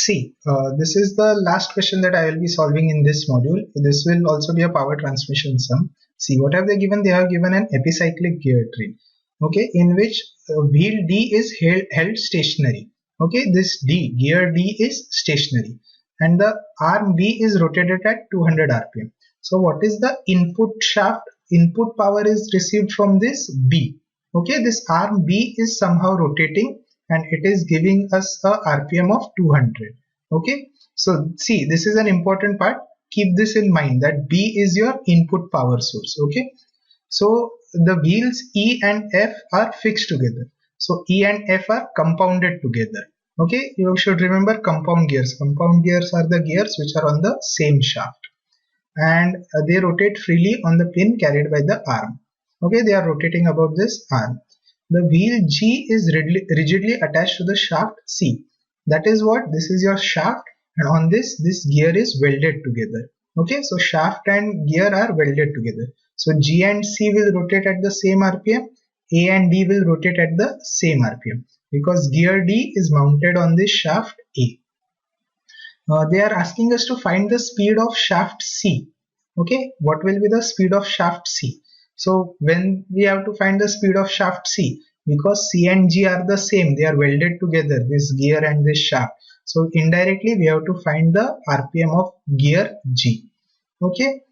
This is the last question that I will be solving in this module. This will also be a power transmission sum. See, what have they given? They have given an epicyclic gear train, okay, in which wheel D is held stationary. Okay, this gear D is stationary, and the arm B is rotated at 200 rpm. So what is the input shaft? Input power is received from this B. Okay, this arm B is somehow rotating and it is giving us a RPM of 200. Okay, so see, this is an important part. Keep this in mind that B is your input power source. Okay, so the wheels E and F are fixed together. So E and F are compounded together. Okay, you should remember compound gears. Compound gears are the gears which are on the same shaft, and they rotate freely on the pin carried by the arm. Okay, they are rotating about this arm. The wheel G is rigidly attached to the shaft C. That is what, this is your shaft, and on this gear is welded together. Okay, so shaft and gear are welded together. So G and C will rotate at the same RPM, A and D will rotate at the same RPM because gear D is mounted on this shaft A. They are asking us to find the speed of shaft C. Okay, what will be the speed of shaft C? So when we have to find the speed of shaft C, because C and G are the same, they are welded together, this gear and this shaft. So indirectly we have to find the RPM of gear G. Okay,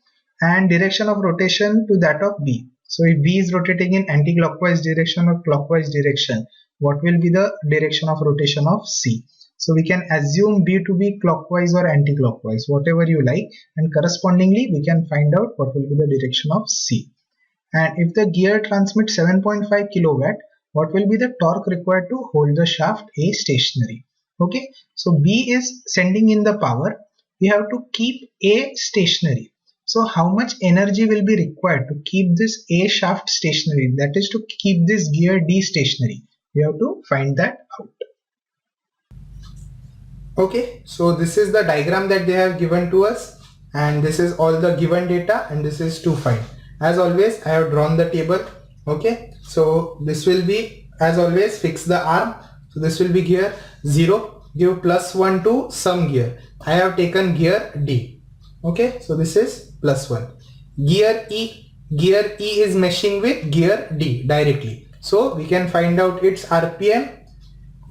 and direction of rotation to that of B. So if B is rotating in anti-clockwise direction or clockwise direction, what will be the direction of rotation of C? So we can assume B to be clockwise or anti-clockwise, whatever you like, and correspondingly we can find out what will be the direction of C. And if the gear transmits 7.5 kilowatt, what will be the torque required to hold the shaft A stationary? Okay, so B is sending in the power. We have to keep A stationary. So how much energy will be required to keep this A shaft stationary? That is to keep this gear D stationary. We have to find that out. Okay, so this is the diagram that they have given to us, and this is all the given data, and this is to find. As always, I have drawn the table. Okay, so this will be, as always, fix the arm. So this will be gear 0, give +1 to some gear. I have taken gear D. Okay, so this is +1. Gear E is meshing with gear D directly. So we can find out its RPM.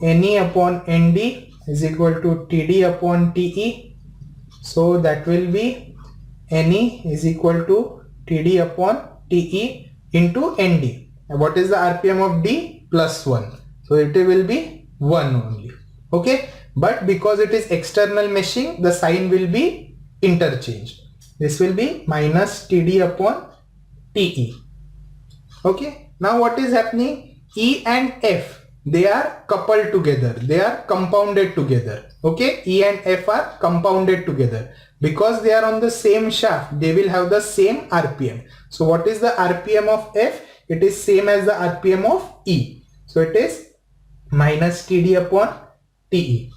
NE upon ND is equal to TD upon TE. So that will be NE is equal to TD upon TE into ND. And what is the RPM of D? +1. So it will be 1 only. Okay. But because it is external meshing, the sign will be interchanged. This will be minus TD upon TE. Okay. Now what is happening? E and F, they are coupled together. They are compounded together. Okay. E and F are compounded together. Because they are on the same shaft, they will have the same RPM. So what is the RPM of F? It is same as the RPM of E. So it is minus TD upon TE.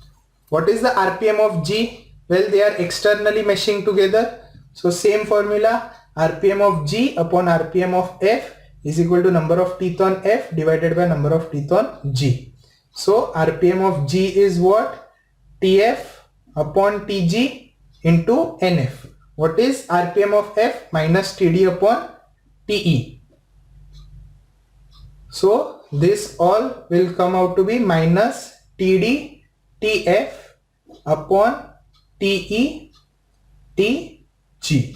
What is the RPM of G? Well, they are externally meshing together. So same formula, RPM of G upon RPM of F is equal to number of teeth on F divided by number of teeth on G. So RPM of G is what? TF upon TG into NF. What is RPM of F? Minus TD upon TE. So this all will come out to be minus TD TF upon TE TG.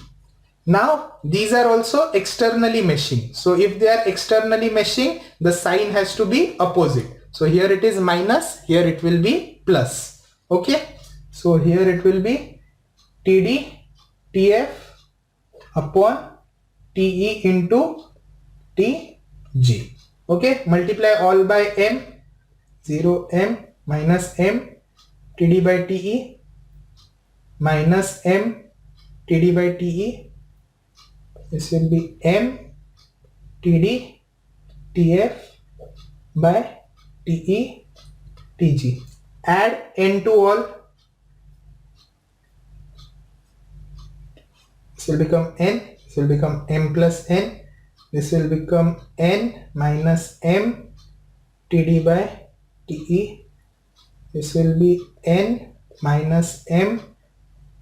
Now these are also externally meshing. So if they are externally meshing, the sign has to be opposite. So here it is minus, here it will be plus. Okay. So here it will be TD TF upon TE into TG. Okay, multiply all by M, 0 M minus M TD by TE minus M TD by TE. This will be M TD TF by TE TG. Add N to all. This will become N, this will become M plus N, this will become N minus M TD by TE, this will be N minus m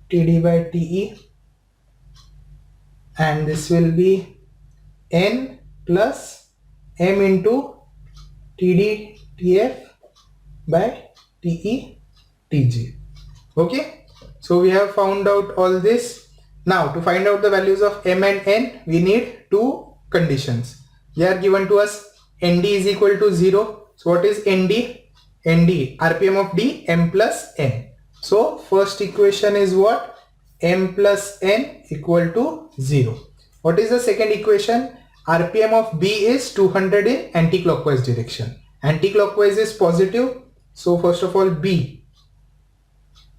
Td by Te, and this will be n plus m into Td Tf by Te Tg. Okay, so we have found out all this. Now to find out the values of m and n, we need two conditions. They are given to us. Nd is equal to 0. So what is Nd? Nd, RPM of D, m plus n. So first equation is what? M plus n equal to 0. What is the second equation? RPM of B is 200 in anti-clockwise direction. Anti-clockwise is positive. So first of all B.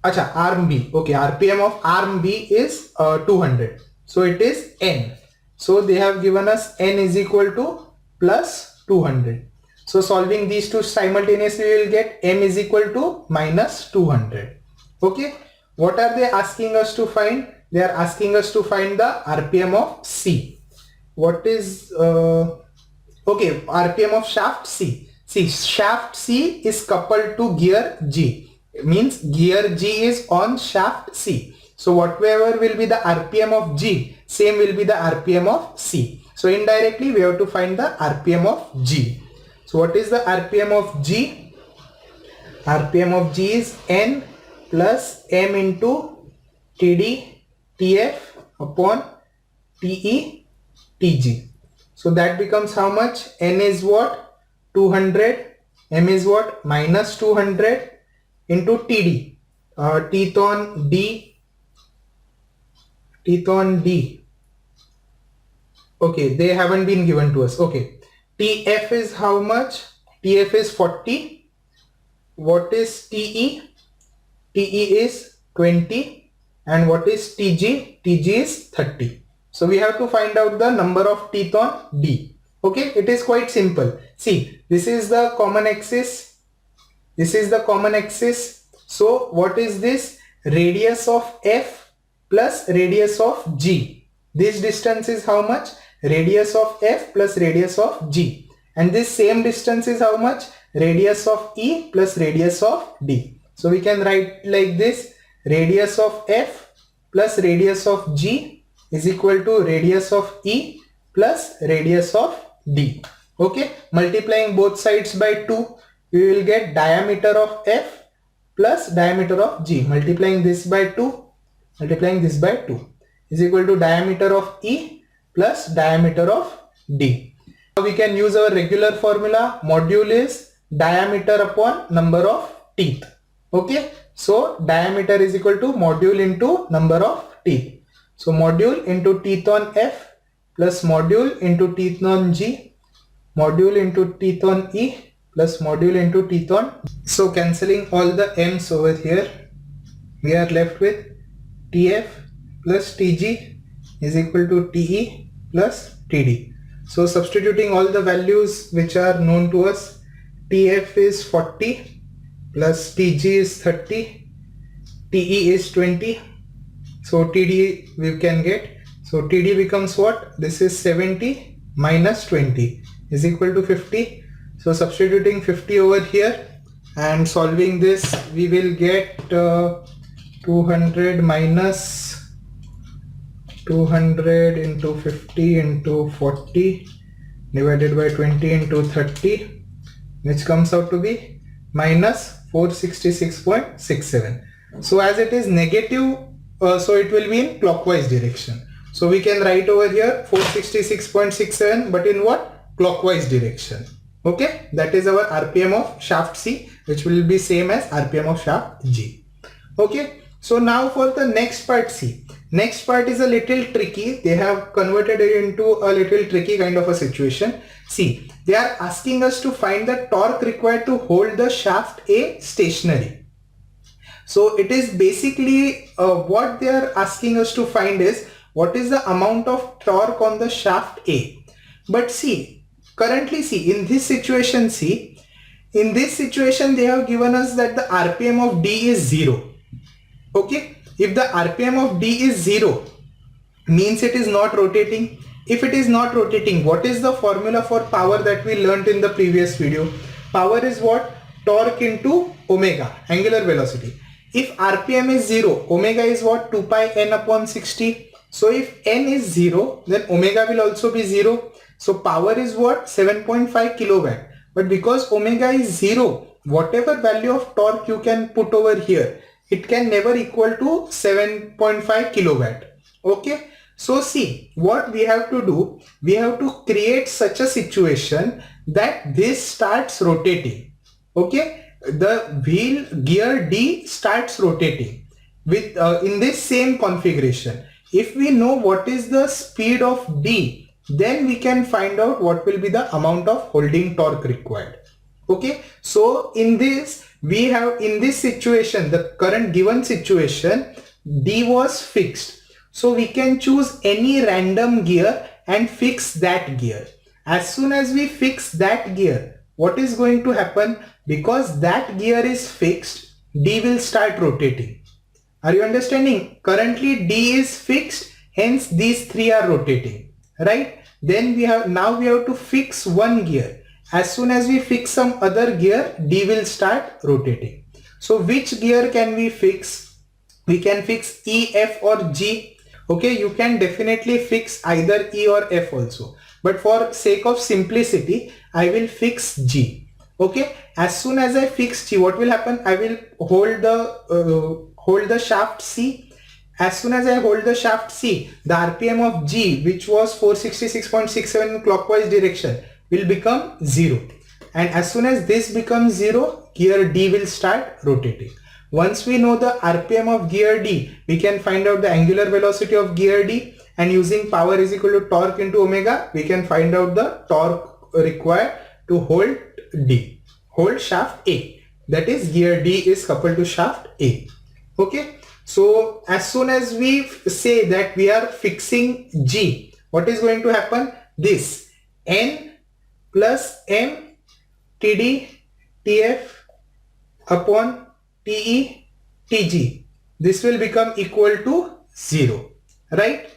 Acha, arm B. Okay, RPM of arm B is 200. So it is n. So they have given us n is equal to plus 200. So solving these two simultaneously, we will get m is equal to minus 200. Okay. What are they asking us to find? They are asking us to find the RPM of C. What is okay, RPM of shaft C. See, shaft C is coupled to gear G. It means gear G is on shaft C. So whatever will be the RPM of G, same will be the RPM of C. So indirectly we have to find the RPM of G. So what is the RPM of G? RPM of G is N plus M into Td Tf upon Te Tg. So that becomes how much? N is what? 200. M is what? Minus 200 into Td. Teeth on D. Teeth on D. Okay, they haven't been given to us. Okay. Tf is how much? Tf is 40. What is Te? Te is 20. And what is Tg? Tg is 30. So we have to find out the number of teeth on D. Okay, it is quite simple. See, this is the common axis. This is the common axis. So what is this? Radius of F plus radius of G. This distance is how much? Radius of F plus radius of G. And this same distance is how much? Radius of E plus radius of D. So we can write like this: radius of F plus radius of G is equal to radius of E plus radius of D. Okay, multiplying both sides by 2, we will get diameter of F plus diameter of G. Multiplying this by 2, multiplying this by 2 is equal to diameter of E plus diameter of D. Now we can use our regular formula. Module is diameter upon number of teeth. Okay, so diameter is equal to module into number of teeth. So module into teeth on F plus module into teeth on G, module into teeth on E plus module into teeth on. So cancelling all the m's over here, we are left with Tf plus Tg is equal to Te plus Td. So substituting all the values which are known to us, Tf is 40 plus Tg is 30, Te is 20. So Td we can get. So Td becomes what? This is 70 minus 20 is equal to 50. So substituting 50 over here and solving this, we will get 200 minus 200 into 50 into 40 divided by 20 into 30, which comes out to be minus 466.67. So as it is negative, so it will be in clockwise direction. So we can write over here 466.67, but in what? Clockwise direction. Okay, that is our RPM of shaft C, which will be same as RPM of shaft G. Okay, so now for the next part C. Next part is a little tricky. They have converted it into a little tricky kind of a situation. See, they are asking us to find the torque required to hold the shaft A stationary. So it is basically what they are asking us to find is what is the amount of torque on the shaft A. But see, currently see in this situation, see, in this situation they have given us that the RPM of D is 0. Okay, if the RPM of D is 0, means it is not rotating. If it is not rotating, what is the formula for power that we learnt in the previous video? Power is what? Torque into omega, angular velocity. If RPM is 0, omega is what? 2 pi n upon 60. So if n is 0, then omega will also be 0. So power is what? 7.5 kilowatt. But because omega is 0, whatever value of torque you can put over here, it can never equal to 7.5 kilowatt. Okay. So see, what we have to do, we have to create such a situation that this starts rotating. Okay. The wheel gear D starts rotating with in this same configuration. If we know what is the speed of D, then we can find out what will be the amount of holding torque required. Okay, so in this we have, in this situation, the current given situation, D was fixed, so we can choose any random gear and fix that gear. As soon as we fix that gear, what is going to happen? Because that gear is fixed, D will start rotating. Are you understanding? Currently D is fixed, hence these three are rotating, right? Then we have to fix one gear. As soon as we fix some other gear, D will start rotating. So which gear can we fix? We can fix E, F or G. Okay, you can definitely fix either E or F also. But for sake of simplicity, I will fix G. Okay, as soon as I fix G, what will happen? I will hold the shaft C. As soon as I hold the shaft C, the RPM of G, which was 466.67 in clockwise direction, will become 0. And as soon as this becomes 0, gear D will start rotating. Once we know the RPM of gear D, we can find out the angular velocity of gear D, and using power is equal to torque into omega, we can find out the torque required to hold D, hold shaft A. That is, gear D is coupled to shaft A. Okay, so as soon as we say that we are fixing G, what is going to happen? This N plus M TD TF upon TE TG, this will become equal to 0, right?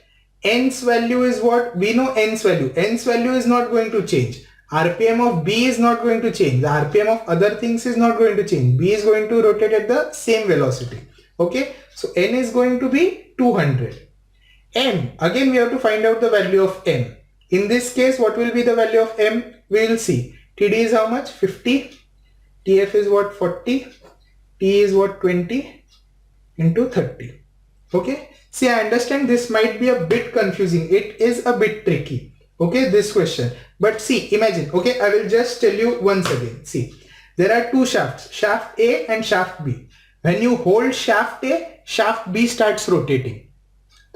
N's value is what? We know N's value. N's value is not going to change. RPM of B is not going to change. The RPM of other things is not going to change. B is going to rotate at the same velocity. Okay, so N is going to be 200. M, again we have to find out the value of M. In this case, what will be the value of M? We will see. TD is how much? 50. TF is what? 40. T is what? 20 into 30. Okay, see, I understand this might be a bit confusing. It is a bit tricky. Okay, this question. But see, imagine. Okay, I will just tell you once again. See, there are two shafts, shaft A and shaft B. When you hold shaft A, shaft B starts rotating.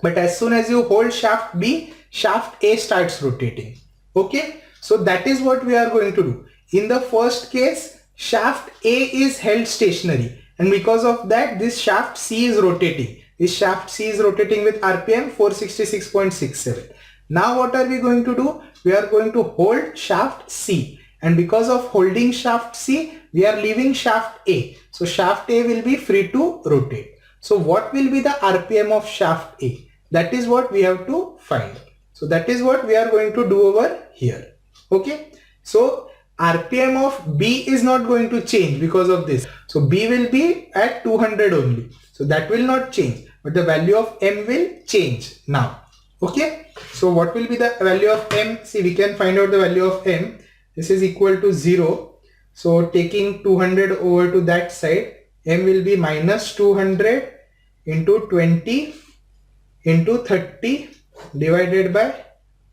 But as soon as you hold shaft B, shaft A starts rotating. Okay, so that is what we are going to do. In the first case, shaft A is held stationary, and because of that, this shaft C is rotating. This shaft C is rotating with RPM 466.67. Now what are we going to do? We are going to hold shaft C, and because of holding shaft C, we are leaving shaft A. So shaft A will be free to rotate. So what will be the RPM of shaft A? That is what we have to find. So that is what we are going to do over here. Okay, so RPM of B is not going to change because of this. So B will be at 200 only. So that will not change, but the value of M will change now. Okay, so what will be the value of M? See, we can find out the value of M. This is equal to 0. So taking 200 over to that side, M will be minus 200 into 20 into 30 divided by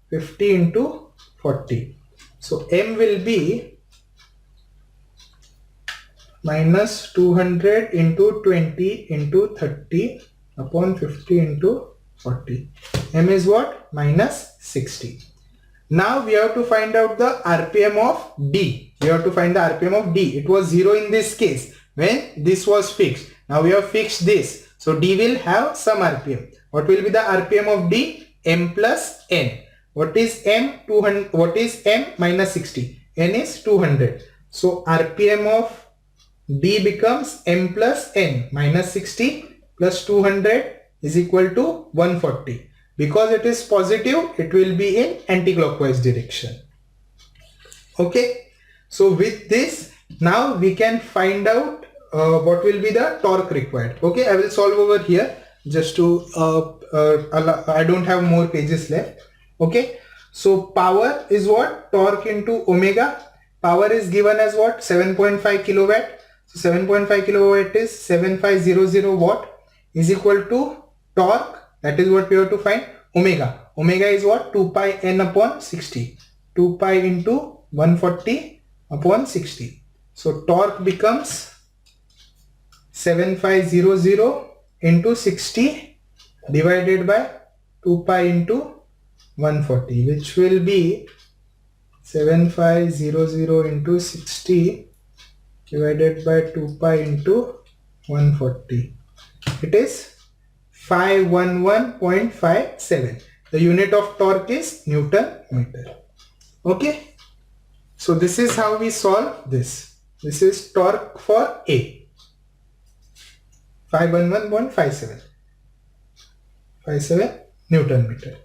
50 into 40. So M will be minus 200 into 20 into 30 upon 50 into 40. M is what? Minus 60. Now we have to find out the RPM of D. We have to find the RPM of D. It was 0 in this case when this was fixed. Now we have fixed this. So D will have some RPM. What will be the RPM of D? M plus N. What is M? 200. What is M? Minus 60. N is 200. So RPM of D becomes M plus N. Minus 60 plus 200 is equal to 140. Because it is positive, it will be in anti-clockwise direction. Okay. So with this, now we can find out what will be the torque required. Okay, I will solve over here just to I don't have more pages left. Okay, so power is what? Torque into omega. Power is given as what? 7.5 kilowatt. So 7.5 kilowatt is 7500 watt is equal to torque. That is what we have to find. Omega. Omega is what? 2 pi n upon 60. 2 pi into 140 upon 60. So torque becomes 7500 into 60 divided by 2 pi into 140, which will be 7500 into 60 divided by 2 pi into 140. It is 511.57. The unit of torque is Newton meter. Okay, so this is how we solve this. This is torque for A. 511.57 Newton meter.